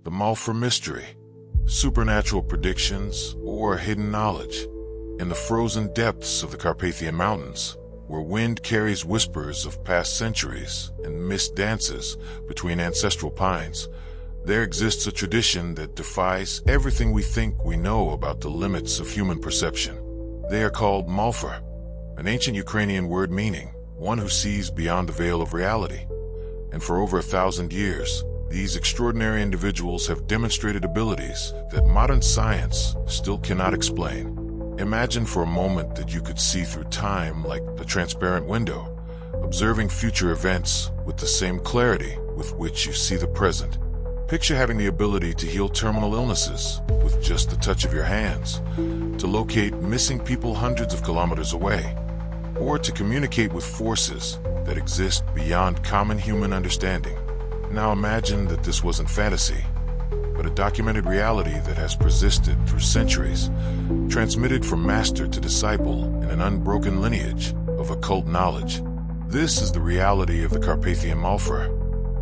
the Molfar mystery, supernatural predictions, or hidden knowledge. In the frozen depths of the Carpathian Mountains, where wind carries whispers of past centuries and mist dances between ancestral pines, there exists a tradition that defies everything we think we know about the limits of human perception. They are called Molfar, an ancient Ukrainian word meaning one who sees beyond the veil of reality. And for over 1,000 years, these extraordinary individuals have demonstrated abilities that modern science still cannot explain. Imagine for a moment that you could see through time like a transparent window, observing future events with the same clarity with which you see the present. Picture having the ability to heal terminal illnesses with just the touch of your hands, to locate missing people hundreds of kilometers away, or to communicate with forces that exist beyond common human understanding. Now imagine that this wasn't fantasy, but a documented reality that has persisted through centuries, transmitted from master to disciple in an unbroken lineage of occult knowledge. This is the reality of the Carpathian Molfar,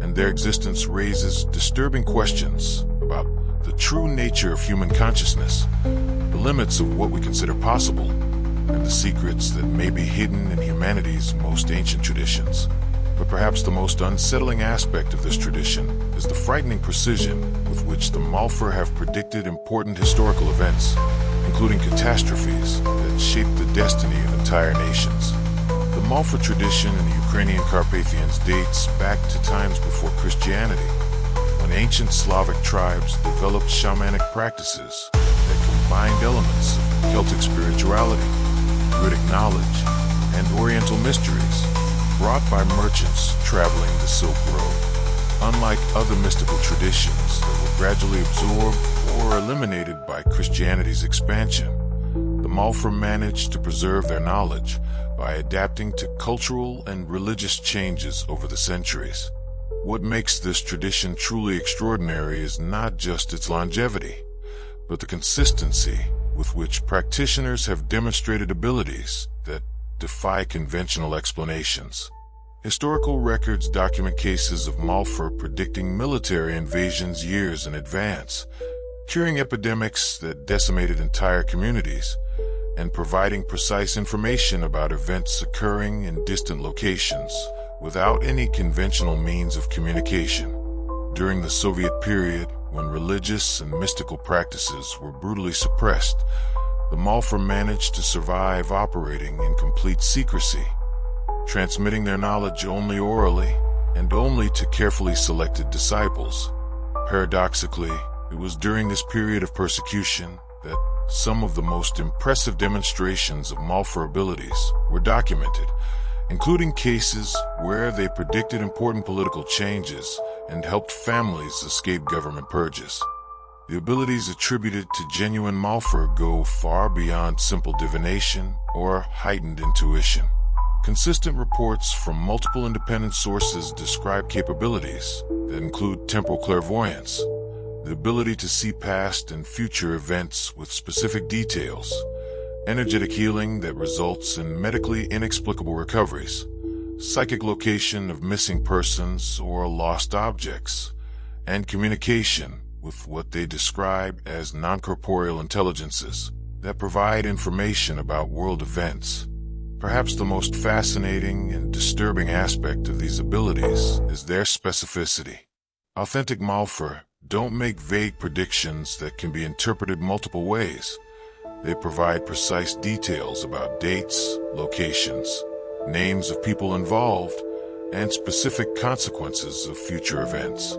and their existence raises disturbing questions about the true nature of human consciousness, the limits of what we consider possible, and the secrets that may be hidden in humanity's most ancient traditions. But perhaps the most unsettling aspect of this tradition is the frightening precision with which the Molfar have predicted important historical events, including catastrophes that shape the destiny of entire nations. The Molfar tradition in the Ukrainian Carpathians dates back to times before Christianity, when ancient Slavic tribes developed shamanic practices that combined elements of Celtic spirituality, Druidic knowledge, and Oriental mysteries brought by merchants traveling the Silk Road. Unlike other mystical traditions that were gradually absorbed or eliminated by Christianity's expansion, the Molfar managed to preserve their knowledge by adapting to cultural and religious changes over the centuries. What makes this tradition truly extraordinary is not just its longevity, but the consistency with which practitioners have demonstrated abilities that defy conventional explanations. Historical records document cases of Molfar predicting military invasions years in advance, curing epidemics that decimated entire communities, and providing precise information about events occurring in distant locations without any conventional means of communication. During the Soviet period, when religious and mystical practices were brutally suppressed, the Molfar managed to survive operating in complete secrecy, transmitting their knowledge only orally and only to carefully selected disciples. Paradoxically, it was during this period of persecution that some of the most impressive demonstrations of Molfar abilities were documented, including cases where they predicted important political changes and helped families escape government purges. The abilities attributed to genuine Molfar go far beyond simple divination or heightened intuition. Consistent reports from multiple independent sources describe capabilities that include temporal clairvoyance, the ability to see past and future events with specific details, energetic healing that results in medically inexplicable recoveries, psychic location of missing persons or lost objects, and communication with what they describe as non-corporeal intelligences that provide information about world events. Perhaps the most fascinating and disturbing aspect of these abilities is their specificity. Authentic Molfar don't make vague predictions that can be interpreted multiple ways. They provide precise details about dates, locations, names of people involved, and specific consequences of future events.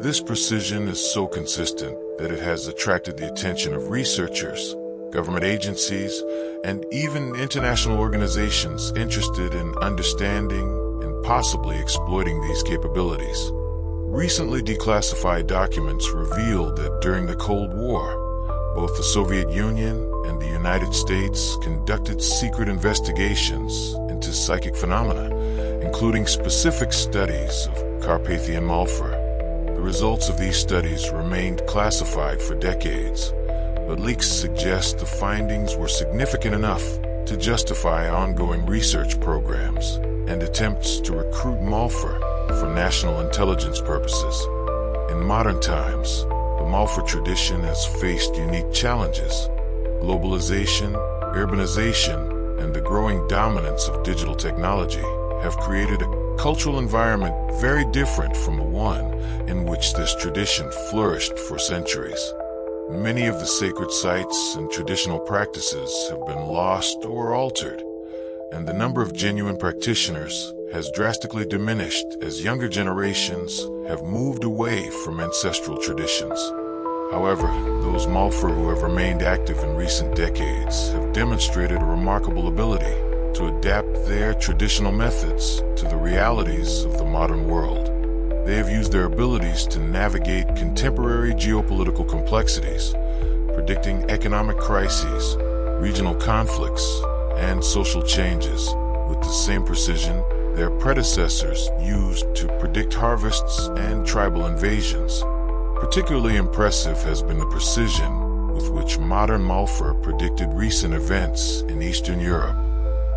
This precision is so consistent that it has attracted the attention of researchers, government agencies, and even international organizations interested in understanding and possibly exploiting these capabilities. Recently declassified documents revealed that during the Cold War, both the Soviet Union and the United States conducted secret investigations into psychic phenomena, including specific studies of Carpathian Molfar. The results of these studies remained classified for decades, but leaks suggest the findings were significant enough to justify ongoing research programs and attempts to recruit Molfar for national intelligence purposes. In modern times, Molfar tradition has faced unique challenges. Globalization, urbanization, and the growing dominance of digital technology have created a cultural environment very different from the one in which this tradition flourished for centuries. Many of the sacred sites and traditional practices have been lost or altered, and the number of genuine practitioners has drastically diminished as younger generations have moved away from ancestral traditions. However, those Molfar who have remained active in recent decades have demonstrated a remarkable ability to adapt their traditional methods to the realities of the modern world. They have used their abilities to navigate contemporary geopolitical complexities, predicting economic crises, regional conflicts, and social changes with the same precision their predecessors used to predict harvests and tribal invasions. Particularly impressive has been the precision with which modern Molfar predicted recent events in Eastern Europe.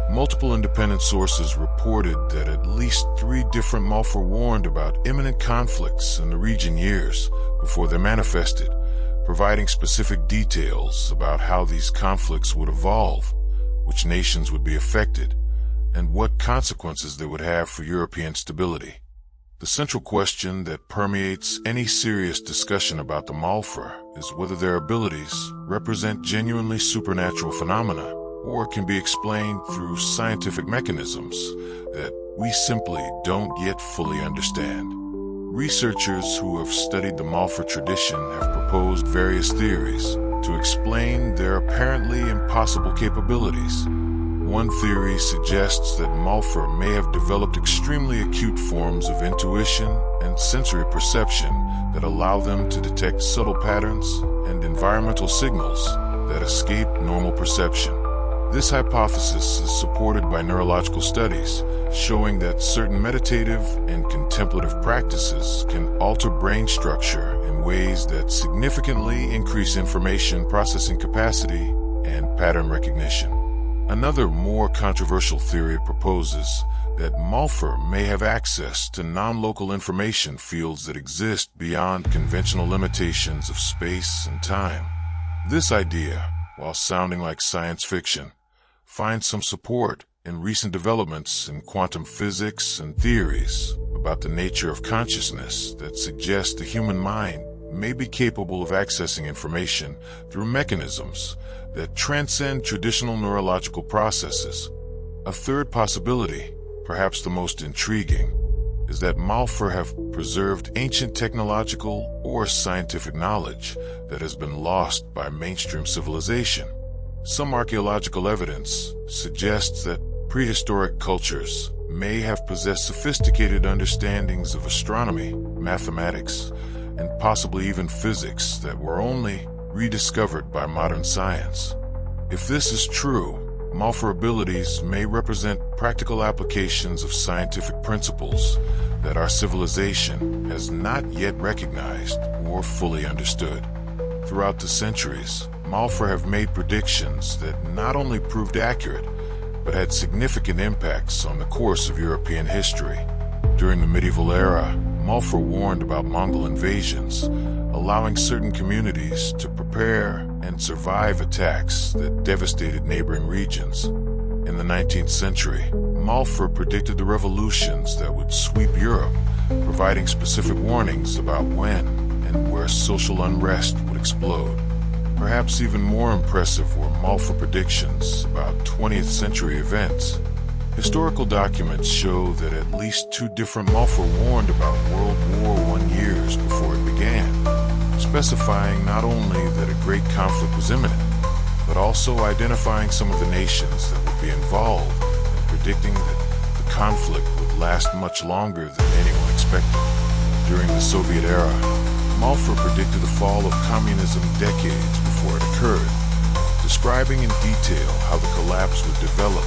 Multiple independent sources reported that at least 3 different Molfar warned about imminent conflicts in the region years before they manifested, providing specific details about how these conflicts would evolve, which nations would be affected, and what consequences they would have for European stability. The central question that permeates any serious discussion about the Molfar is whether their abilities represent genuinely supernatural phenomena or can be explained through scientific mechanisms that we simply don't yet fully understand. Researchers who have studied the Molfar tradition have proposed various theories to explain their apparently impossible capabilities. One theory suggests that Molfar may have developed extremely acute forms of intuition and sensory perception that allow them to detect subtle patterns and environmental signals that escape normal perception. This hypothesis is supported by neurological studies showing that certain meditative and contemplative practices can alter brain structure in ways that significantly increase information processing capacity and pattern recognition. Another more controversial theory proposes that Molfar may have access to non-local information fields that exist beyond conventional limitations of space and time. This idea, while sounding like science fiction, finds some support in recent developments in quantum physics and theories about the nature of consciousness that suggest the human mind may be capable of accessing information through mechanisms that transcend traditional neurological processes. A third possibility, perhaps the most intriguing, is that Molfar have preserved ancient technological or scientific knowledge that has been lost by mainstream civilization. Some archaeological evidence suggests that prehistoric cultures may have possessed sophisticated understandings of astronomy, mathematics, and possibly even physics that were only rediscovered by modern science. If this is true, Molfar abilities may represent practical applications of scientific principles that our civilization has not yet recognized or fully understood. Throughout the centuries, Molfar have made predictions that not only proved accurate, but had significant impacts on the course of European history. During the medieval era, Molfar warned about Mongol invasions, allowing certain communities to prepare and survive attacks that devastated neighboring regions. In the 19th century, Molfar predicted the revolutions that would sweep Europe, providing specific warnings about when and where social unrest would explode. Perhaps even more impressive were Molfar predictions about 20th century events. Historical documents show that at least 2 different Molfar warned about World War I years before it began, specifying not only that a great conflict was imminent, but also identifying some of the nations that would be involved and predicting that the conflict would last much longer than anyone expected. During the Soviet era, Molfar predicted the fall of communism decades before it occurred, describing in detail how the collapse would develop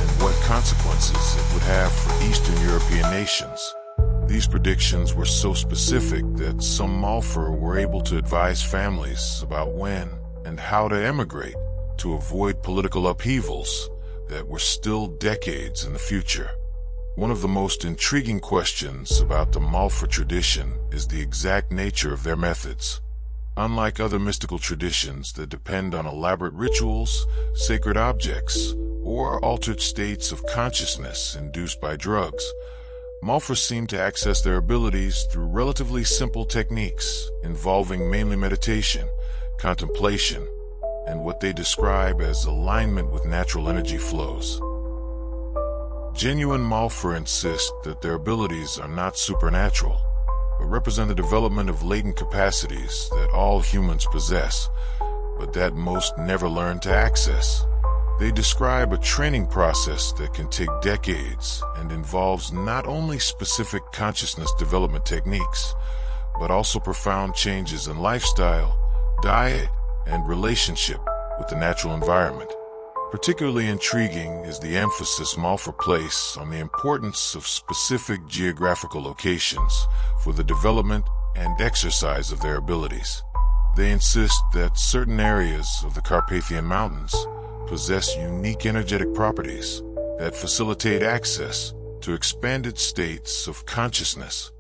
and what consequences it would have for Eastern European nations. These predictions were so specific that some Molfar were able to advise families about when and how to emigrate to avoid political upheavals that were still decades in the future. One of the most intriguing questions about the Molfar tradition is the exact nature of their methods. Unlike other mystical traditions that depend on elaborate rituals, sacred objects, or altered states of consciousness induced by drugs, Molfar seem to access their abilities through relatively simple techniques involving mainly meditation, contemplation, and what they describe as alignment with natural energy flows. Genuine Molfar insist that their abilities are not supernatural, but represent the development of latent capacities that all humans possess, but that most never learn to access. They describe a training process that can take decades and involves not only specific consciousness development techniques, but also profound changes in lifestyle, diet, and relationship with the natural environment. Particularly intriguing is the emphasis Molfar place on the importance of specific geographical locations for the development and exercise of their abilities. They insist that certain areas of the Carpathian Mountains possess unique energetic properties that facilitate access to expanded states of consciousness.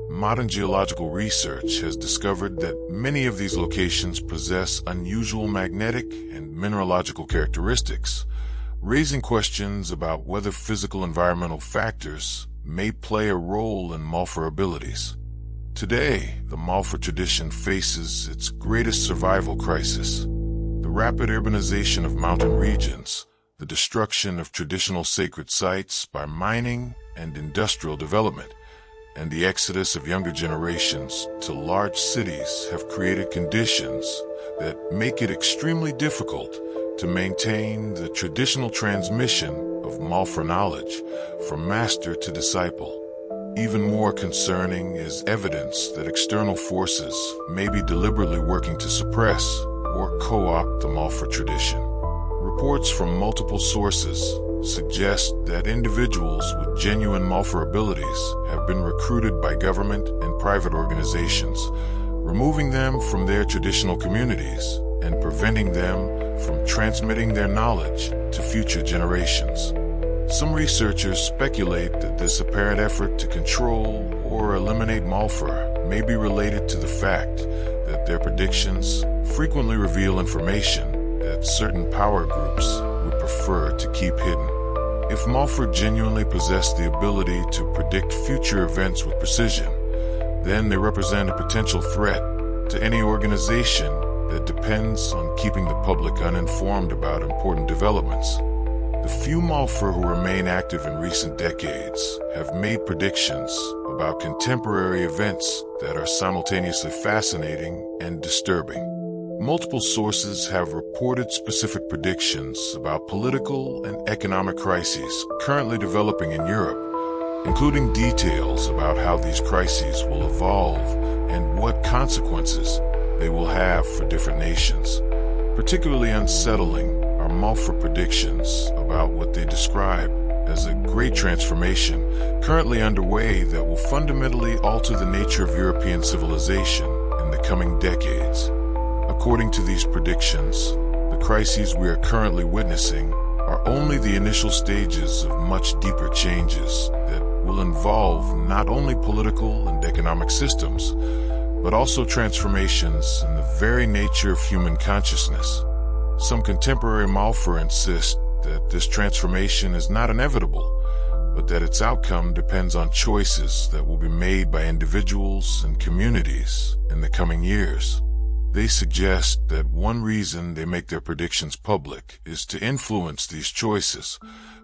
Modern geological research has discovered that many of these locations possess unusual magnetic and mineralogical characteristics, raising questions about whether physical environmental factors may play a role in Molfar abilities. Today, the Molfar tradition faces its greatest survival crisis: the rapid urbanization of mountain regions, the destruction of traditional sacred sites by mining and industrial development, and the exodus of younger generations to large cities have created conditions that make it extremely difficult to maintain the traditional transmission of Molfar knowledge from master to disciple. Even more concerning is evidence that external forces may be deliberately working to suppress or co-opt the Molfar tradition. Reports from multiple sources suggest that individuals with genuine Molfar abilities have been recruited by government and private organizations, removing them from their traditional communities and preventing them from transmitting their knowledge to future generations. Some researchers speculate that this apparent effort to control or eliminate Molfar may be related to the fact that their predictions frequently reveal information that certain power groups would prefer to keep hidden. If Molfar genuinely possess the ability to predict future events with precision, then they represent a potential threat to any organization that depends on keeping the public uninformed about important developments. The few Molfar who remain active in recent decades have made predictions about contemporary events that are simultaneously fascinating and disturbing. Multiple sources have reported specific predictions about political and economic crises currently developing in Europe, including details about how these crises will evolve and what consequences they will have for different nations. Particularly unsettling are Molfar predictions about what they describe as a great transformation currently underway that will fundamentally alter the nature of European civilization in the coming decades. According to these predictions, the crises we are currently witnessing are only the initial stages of much deeper changes that will involve not only political and economic systems, but also transformations in the very nature of human consciousness. Some contemporary Molfar insist that this transformation is not inevitable, but that its outcome depends on choices that will be made by individuals and communities in the coming years. They suggest that one reason they make their predictions public is to influence these choices,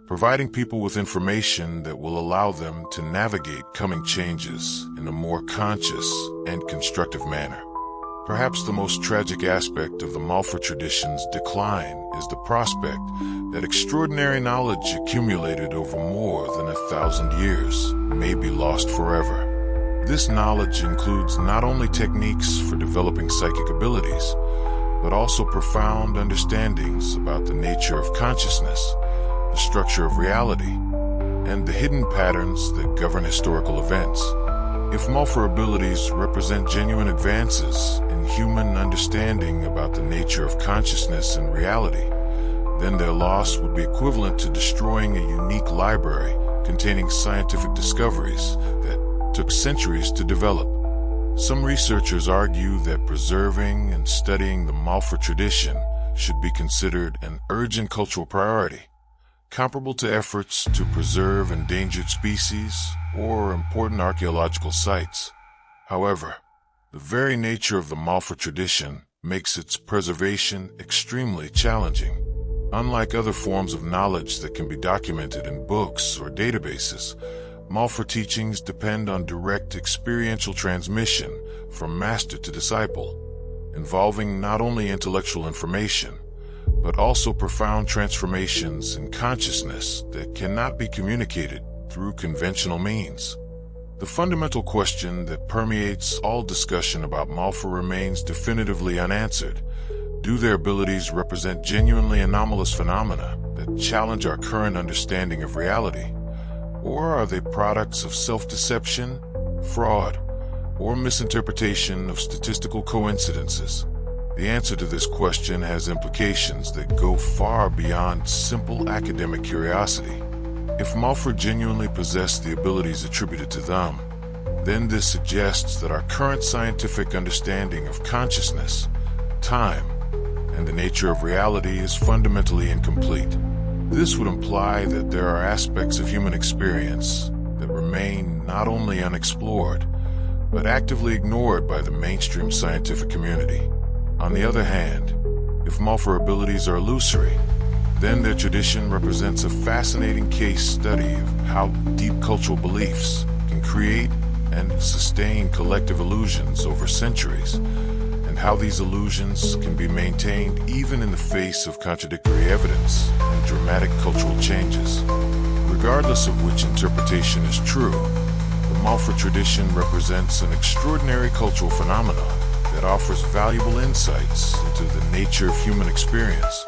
providing people with information that will allow them to navigate coming changes in a more conscious and constructive manner. Perhaps the most tragic aspect of the Molfar tradition's decline is the prospect that extraordinary knowledge accumulated over more than 1,000 years may be lost forever. This knowledge includes not only techniques for developing psychic abilities, but also profound understandings about the nature of consciousness, the structure of reality, and the hidden patterns that govern historical events. If Molfar abilities represent genuine advances in human understanding about the nature of consciousness and reality, then their loss would be equivalent to destroying a unique library containing scientific discoveries that took centuries to develop. Some researchers argue that preserving and studying the Molfar tradition should be considered an urgent cultural priority, comparable to efforts to preserve endangered species or important archaeological sites. However, the very nature of the Molfar tradition makes its preservation extremely challenging. Unlike other forms of knowledge that can be documented in books or databases, Molfar teachings depend on direct experiential transmission from master to disciple, involving not only intellectual information, but also profound transformations in consciousness that cannot be communicated through conventional means. The fundamental question that permeates all discussion about Molfar remains definitively unanswered. Do their abilities represent genuinely anomalous phenomena that challenge our current understanding of reality? Or are they products of self-deception, fraud, or misinterpretation of statistical coincidences? The answer to this question has implications that go far beyond simple academic curiosity. If Molfar genuinely possess the abilities attributed to them, then this suggests that our current scientific understanding of consciousness, time, and the nature of reality is fundamentally incomplete. This would imply that there are aspects of human experience that remain not only unexplored, but actively ignored by the mainstream scientific community. On the other hand, if Molfar abilities are illusory, then their tradition represents a fascinating case study of how deep cultural beliefs can create and sustain collective illusions over centuries, and how these illusions can be maintained even in the face of contradictory evidence and dramatic cultural changes. Regardless of which interpretation is true, the Molfar tradition represents an extraordinary cultural phenomenon that offers valuable insights into the nature of human experience,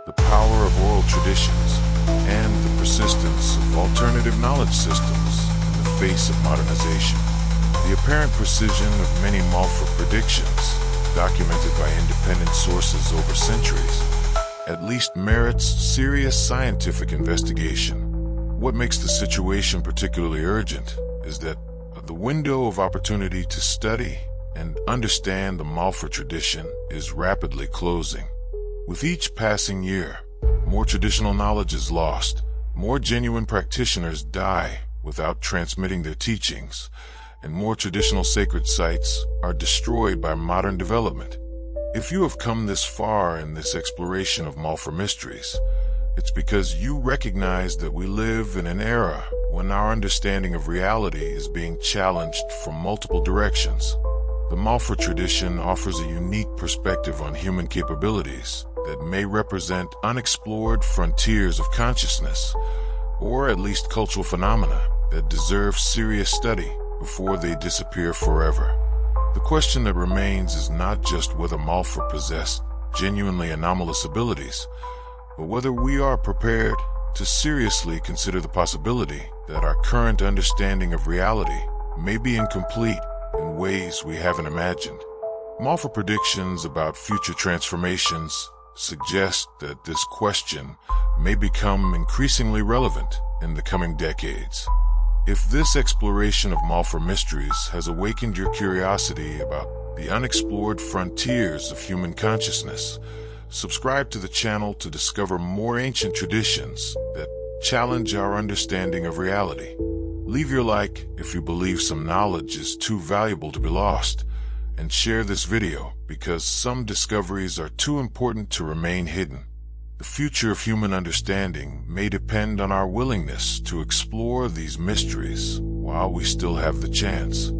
the power of oral traditions, and the persistence of alternative knowledge systems in the face of modernization. The apparent precision of many Molfar predictions, documented by independent sources over centuries, at least merits serious scientific investigation. What makes the situation particularly urgent is that the window of opportunity to study and understand the Molfar tradition is rapidly closing. With each passing year, more traditional knowledge is lost, more genuine practitioners die without transmitting their teachings, and more traditional sacred sites are destroyed by modern development. If you have come this far in this exploration of Molfar mysteries, it's because you recognize that we live in an era when our understanding of reality is being challenged from multiple directions. The Molfar tradition offers a unique perspective on human capabilities that may represent unexplored frontiers of consciousness, or at least cultural phenomena that deserve serious study before they disappear forever. The question that remains is not just whether Molfar possess genuinely anomalous abilities, but whether we are prepared to seriously consider the possibility that our current understanding of reality may be incomplete in ways we haven't imagined. Molfar predictions about future transformations suggest that this question may become increasingly relevant in the coming decades. If this exploration of Molfar mysteries has awakened your curiosity about the unexplored frontiers of human consciousness, subscribe to the channel to discover more ancient traditions that challenge our understanding of reality. Leave your like if you believe some knowledge is too valuable to be lost, and share this video because some discoveries are too important to remain hidden. The future of human understanding may depend on our willingness to explore these mysteries while we still have the chance.